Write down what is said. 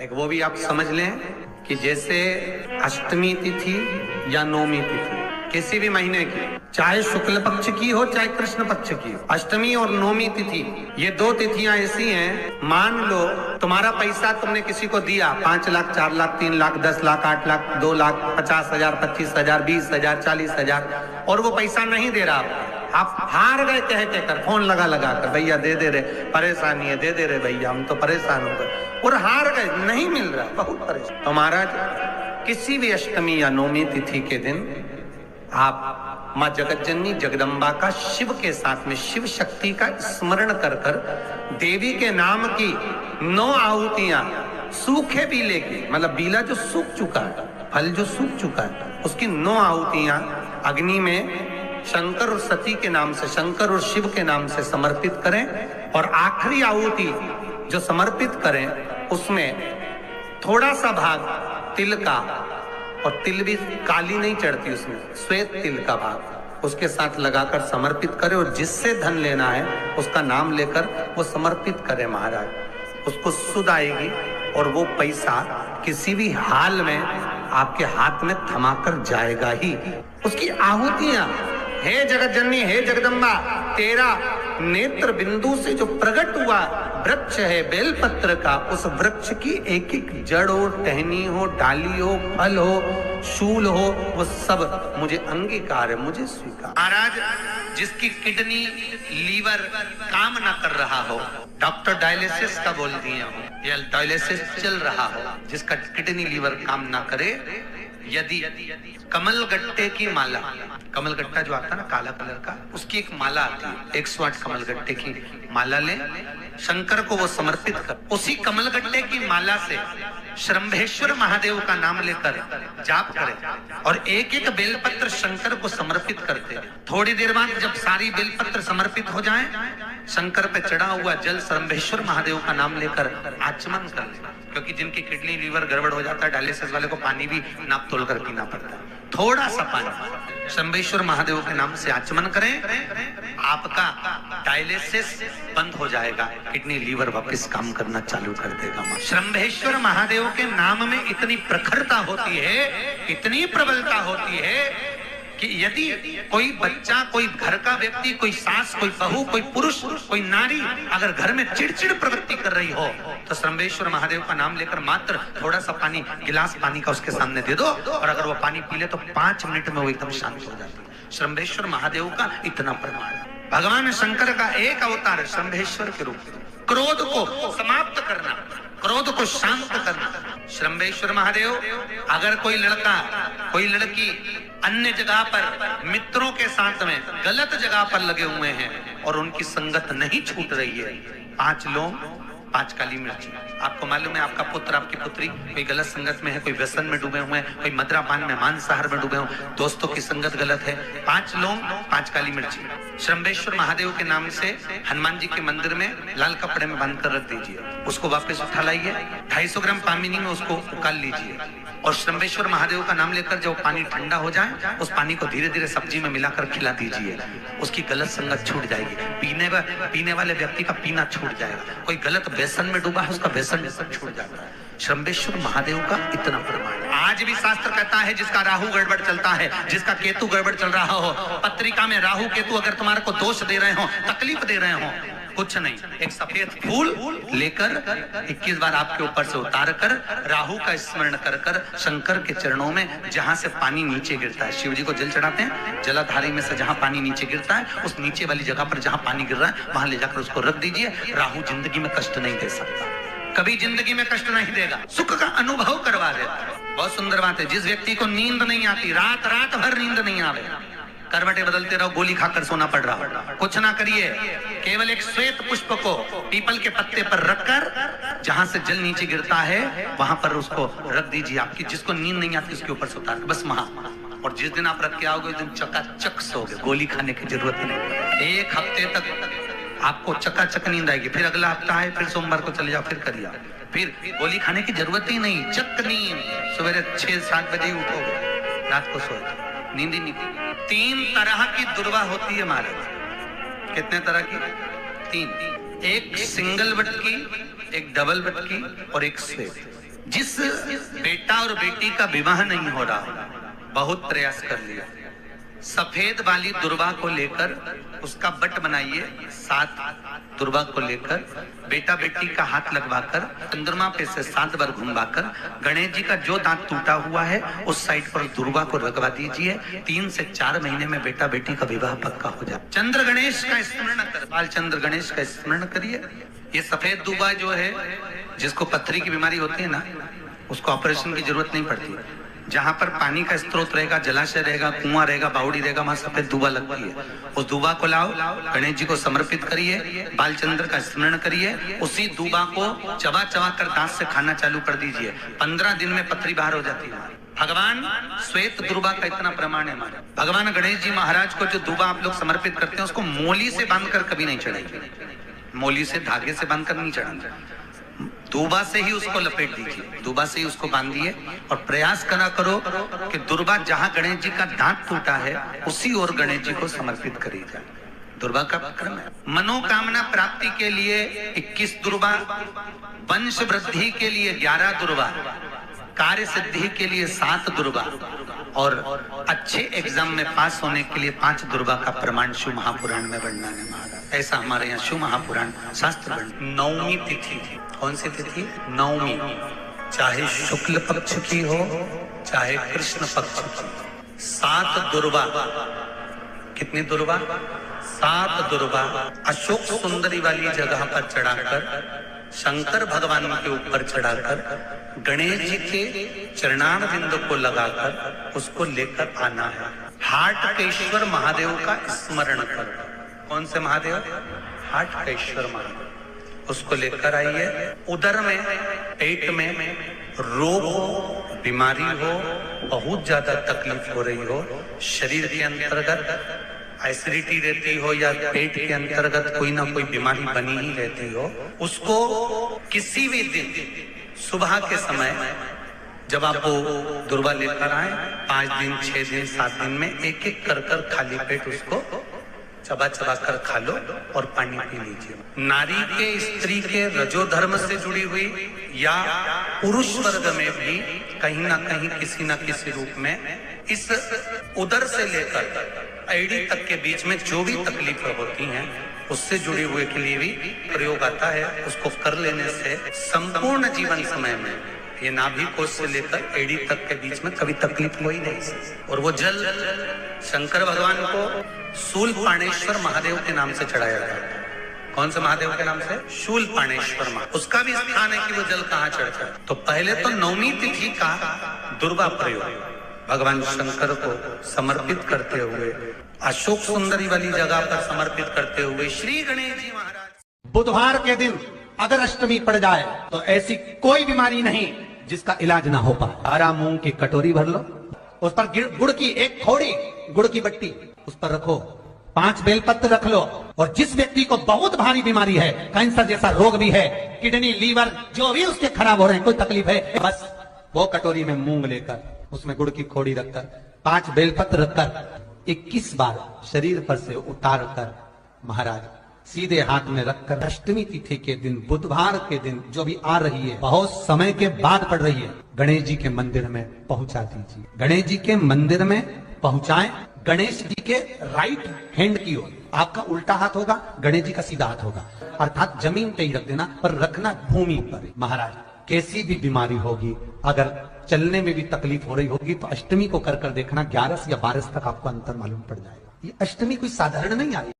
एक वो भी आप समझ लें कि जैसे अष्टमी तिथि या नौमी तिथि किसी भी महीने की, चाहे शुक्ल पक्ष की हो चाहे कृष्ण पक्ष की हो, अष्टमी और नौमी तिथि ये दो तिथियां ऐसी हैं, मान लो तुम्हारा पैसा तुमने किसी को दिया 5 लाख 4 लाख 3 लाख 10 लाख 8 लाख 2 लाख 50,000 25,000 20,000 40,000 और वो पैसा नहीं दे रहा, आप हार गए कह कर, फोन लगा कर भैया दे दे रहे, परेशानी है दे दे रहे भैया, हम तो परेशान हो गए और हार गए, नहीं मिल रहा, बहुत परेशान। तो महाराज किसी भी अष्टमी या नौमी तिथि के दिन आप माँ जगतजननी जगदम्बा का शिव के साथ में शिव शक्ति का स्मरण कर कर देवी के नाम की 9 आहुतियां सूखे बीले की, मतलब बीला जो सूख चुका है, फल जो सूख चुका है, उसकी 9 आहुतियां अग्नि में शंकर और सती के नाम से, शंकर और शिव के नाम से समर्पित करें और आखिरी आहुति जो समर्पित करें उसमें थोड़ा सा भाग तिल का, और तिल भी काली नहीं चढ़ती उसमें, श्वेत तिल का भाग उसके साथ लगाकर समर्पित करें और जिससे धन लेना है उसका नाम लेकर वो समर्पित करें महाराज, उसको सुध आएगी और वो पैसा किसी भी हाल में आपके हाथ में थमाकर जाएगा ही। उसकी आहुतियां, हे जगतजननी हे जगदम्बा, तेरा नेत्र बिंदु से जो प्रकट हुआ वृक्ष है बेलपत्र का, उस वृक्ष की एक एक जड़ हो, टहनी हो, डाली हो, फल हो, शूल हो, वो सब मुझे अंगीकार है, मुझे स्वीकार। महाराज जिसकी किडनी लीवर काम ना कर रहा हो, डॉक्टर डायलिसिस का बोल दिए हो या डायलिसिस चल रहा हो, जिसका किडनी लीवर काम ना करे, यदि कमल गट्टे की माला, कमल गट्टा जो आता है ना काला कलर का, उसकी एक माला आती है, 108 कमल गट्टे की माला ले, शंकर को वो समर्पित कर, उसी कमल गट्टे की माला से श्रंभेश्वर महादेव का नाम लेकर जाप करें और एक एक बेलपत्र शंकर को समर्पित करते। थोड़ी देर बाद जब सारी बेलपत्र समर्पित हो जाएं, शंकर पे चढ़ा हुआ जल श्रंभेश्वर महादेव का नाम लेकर आचमन कर ले, क्योंकि जिनकी किडनी लीवर गड़बड़ हो जाता है डायलिसिस वाले को पानी भी नाप तोल कर पीना पड़ता है, थोड़ा सा पानी शंभेश्वर महादेव के नाम से आचमन करें, आपका डायलिसिस बंद हो जाएगा, किडनी लीवर वापस काम करना चालू कर देगा। शंभेश्वर महादेव के नाम में इतनी प्रखरता होती है, इतनी प्रबलता होती है कि यदि कोई बच्चा, कोई घर का व्यक्ति, कोई सास, कोई बहू, कोई पुरुष, कोई नारी अगर घर में चिड़चिड़ प्रवृत्ति कर रही हो तो श्रंभेश्वर महादेव का नाम लेकर मात्र थोड़ा सा पानी, गिलास पानी का उसके सामने दे दो और अगर वो पानी पी ले तो 5 मिनट में वो एकदम शांत हो जाती है। श्रंभेश्वर महादेव का इतना प्रमाण है। भगवान शंकर का एक अवतार श्रंभेश्वर के रूप में, क्रोध को समाप्त करना, क्रोध को शांत करना। श्रंभेश्वर महादेव, अगर कोई लड़का कोई लड़की अन्य जगह पर मित्रों के साथ में गलत जगह पर लगे हुए हैं और उनकी संगत नहीं छूट रही है, 5 लौंग 5 काली मिर्च। आपको मालूम है आपका पुत्र, आपकी पुत्री कोई गलत संगत में है, कोई व्यसन में डूबे हुए हैं, कोई मद्रापान में, मांसाहार में डूबे हुए, दोस्तों की संगत गलत है, 5 लौंग 5 काली मिर्ची श्रंभेश्वर महादेव के नाम से हनुमान जी के मंदिर में लाल कपड़े में बांध कर रख दीजिए, उसको वापस उठा लाइए, 250 ग्राम पामिनी में उसको उकाल लीजिए और श्रंभेश्वर महादेव का नाम लेकर जब पानी ठंडा हो जाए उस पानी को धीरे धीरे सब्जी में मिलाकर खिला दीजिए, उसकी गलत संगत छूट जाएगी, पीने वाले व्यक्ति का पीना छूट जाएगा, कोई गलत व्यसन में डूबा है उसका व्यसन छूट जाता है। श्रंभेश्वर महादेव का इतना प्रमाण। आज भी शास्त्र कहता है जिसका राहु गड़बड़ चलता है, जिसका केतु गड़बड़ चल रहा हो, पत्रिका में राहु केतु अगर तुम्हारे को दोष दे रहे हो, तकलीफ दे रहे हो, कुछ नहीं, एक सफेद फूल लेकर 21 बार आपके ऊपर से उतार कर राहु का स्मरण कर कर शंकर के चरणों में, जहां से पानी नीचे गिरता है, शिव जी को जल चढ़ाते हैं, जलाधारी में से जहां पानी नीचे गिरता है उस नीचे वाली जगह पर जहां पानी गिर रहा है वहां ले जाकर उसको रख दीजिए। राहु जिंदगी में कष्ट नहीं दे सकता, कभी जिंदगी में कष्ट नहीं देगा, सुख का अनुभव करवा देता है। बहुत सुंदर बात है, जिस व्यक्ति को नींद नहीं आती, रात भर नींद नहीं आवे, करवटें बदलते रहो, गोली खाकर सोना पड़ रहा, कुछ ना करिए, केवल एक श्वेत पुष्प को पीपल के पत्ते पर रखकर जहां से जल नीचे गिरता है वहां पर उसको रख दीजिए। आपकी जिसको नींद नहीं आती उसके ऊपर से उतार बस वहां, और जिस दिन आप रख के आओगे उस दिन चकाचक सोगे, गोली खाने की जरूरत नहीं। 1 हफ्ते तक आपको चकाचक नींद आएगी, फिर अगला हफ्ता है, फिर सोमवार को चले जाओ, फिर करिए, फिर गोली खाने की जरूरत ही नहीं, चक नींद, सवेरे 6-7 बजे ही उठोगे, रात को सोए, नींद ही नहीं। 3 तरह की दुर्वा होती है महाराज। कितने तरह की? 3। एक सिंगल बटकी, एक डबल बटकी और एक श्वेत। जिस बेटा और बेटी का विवाह नहीं हो रहा, बहुत प्रयास कर लिया, सफेद वाली दुर्वा को लेकर उसका बट बनाइए, 7 दुर्वा को लेकर बेटा बेटी का हाथ लगवाकर चंद्रमा पे से 7 बार घुमवाकर गणेश जी का जो दांत टूटा हुआ है उस साइड पर दुर्वा को लगवा दीजिए। 3 से 4 महीने में बेटा बेटी का विवाह पक्का हो जाए। चंद्र गणेश का स्मरण कर, बाल चंद्र गणेश का स्मरण करिए। ये सफेद दुर्वा जो है, जिसको पथरी की बीमारी होती है ना, उसको ऑपरेशन की जरूरत नहीं पड़ती। जहां पर पानी का स्रोत रहेगा, जलाशय रहेगा, कुआं रहेगा, बावड़ी रहेगा, वहां सफेद दुबा लगती है। उस दुबा को लाओ, गणेश जी को समर्पित करिए, बालचंद्र का स्मरण करिए, उसी दुबा को चबा चबा कर दांत से खाना चालू कर दीजिए। 15 दिन में पथरी बाहर हो जाती है। भगवान श्वेत दुर्वा का इतना प्रमाण है हमारे। भगवान गणेश जी महाराज को जो दुबा आप लोग समर्पित करते हैं उसको मोली से बांधकर कभी नहीं चढ़ाएंगे, मोली से धागे से बांधकर नहीं चढ़ाएंगे, दुबा से ही उसको लपेट दीजिए, दुबा से ही उसको बांधिए और प्रयास करा करो कि दुर्वा जहां गणेश जी का दांत टूटा है उसी ओर गणेश जी को समर्पित करी जाए। दुर्वा का क्रम है। मनोकामना प्राप्ति के लिए 21 दुर्वा, वंश वृद्धि के लिए 11 दुर्वा, कार्य सिद्धि के लिए 7 दुर्वा और अच्छे एग्जाम में पास होने के लिए 5 दुर्वा का प्रमाण शिव महापुराण में वर्णन है महाराज। ऐसा हमारे यहाँ शिव महापुराण शास्त्र वर्णन। नवमी तिथि, कौन सी तिथि? नवमी, चाहे शुक्ल पक्ष की हो चाहे कृष्ण पक्ष की। 7 दुर्वा, कितनी दुर्वा? 7 दुर्वा अशोक सुंदरी वाली जगह पर चढ़ाकर, शंकर भगवान के ऊपर चढ़ाकर, गणेश जी के चरणार बिंदु को लगाकर उसको लेकर आना है। हाटकेश्वर महादेव का स्मरण करो। कौन से महादेव? हाटकेश्वर महादेव। उसको लेकर आइए। उदर में, पेट में रोग हो, बीमारी हो, बहुत ज्यादा तकलीफ हो रही हो, शरीर के अंतर्गत एसिडिटी रहती हो या पेट के अंतर्गत कोई ना कोई बीमारी बनी ही रहती हो, उसको किसी भी दिन सुबह के समय जब आप वो दुर्वा लेकर आए, 5 दिन, 6 दिन, 7 दिन में एक एक कर कर खाली पेट उसको चबा चबा कर खा लो और पानी पी लीजिए। नारी के, स्त्री के रजोधर्म से जुड़ी हुई या पुरुष वर्ग में भी कहीं ना कहीं किसी ना किसी रूप में इस उदर से लेकर एड़ी तक के बीच में जो भी तकलीफें होती हैं उससे जुड़े हुए के लिए भी प्रयोग आता है। उसको कर लेने से संपूर्ण जीवन समय में ये नाभि कोश से लेकर एड़ी तक के बीच में कभी तकलीफ हुई नहीं। और वो जल शंकर भगवान को शूलपाणेश्वर महादेव के नाम से चढ़ाया गया। कौन से महादेव के नाम से? शूलपाणेश्वर महादेव। उसका भी स्थान है कि वो जल कहाँ चढ़ता है। तो पहले तो नवमी तिथि का दुर्वा प्रयोग भगवान शंकर को समर्पित करते हुए, अशोक सुंदरी वाली जगह पर समर्पित करते हुए श्री गणेश जी महाराज। बुधवार के दिन अगर अष्टमी पड़ जाए तो ऐसी कोई बीमारी नहीं जिसका इलाज ना हो पाए। हरा मूंग की कटोरी भर लो, उस पर गुड़ की एक खोड़ी, गुड़ की बट्टी उस पर रखो, 5 बेलपत्र रख लो, और जिस व्यक्ति को बहुत भारी बीमारी है, कैंसर जैसा रोग भी है, किडनी, लीवर जो भी उसके खराब हो रहे हैं, कोई तकलीफ है, बस वो कटोरी में मूंग लेकर उसमें गुड़ की खोड़ी रखकर 5 बेलपत्र रखकर 21 बार शरीर पर से उतार कर महाराज सीधे हाथ में रखकर अष्टमी तिथि के दिन, बुधवार के दिन जो भी आ रही है, बहुत समय के बाद पड़ रही है, गणेश जी के मंदिर में पहुंचा दीजिए। गणेश जी के मंदिर में पहुंचाएं। गणेश जी के राइट हैंड की ओर आपका उल्टा हाथ होगा, गणेश जी का सीधा हाथ होगा, अर्थात जमीन पे ही रख देना, पर रखना भूमि पर। महाराज कैसी भी बीमारी होगी, अगर चलने में भी तकलीफ हो रही होगी तो अष्टमी को कर देखना, 11 या 12 तक आपको अंतर मालूम पड़ जाएगा। ये अष्टमी कोई साधारण नहीं आई।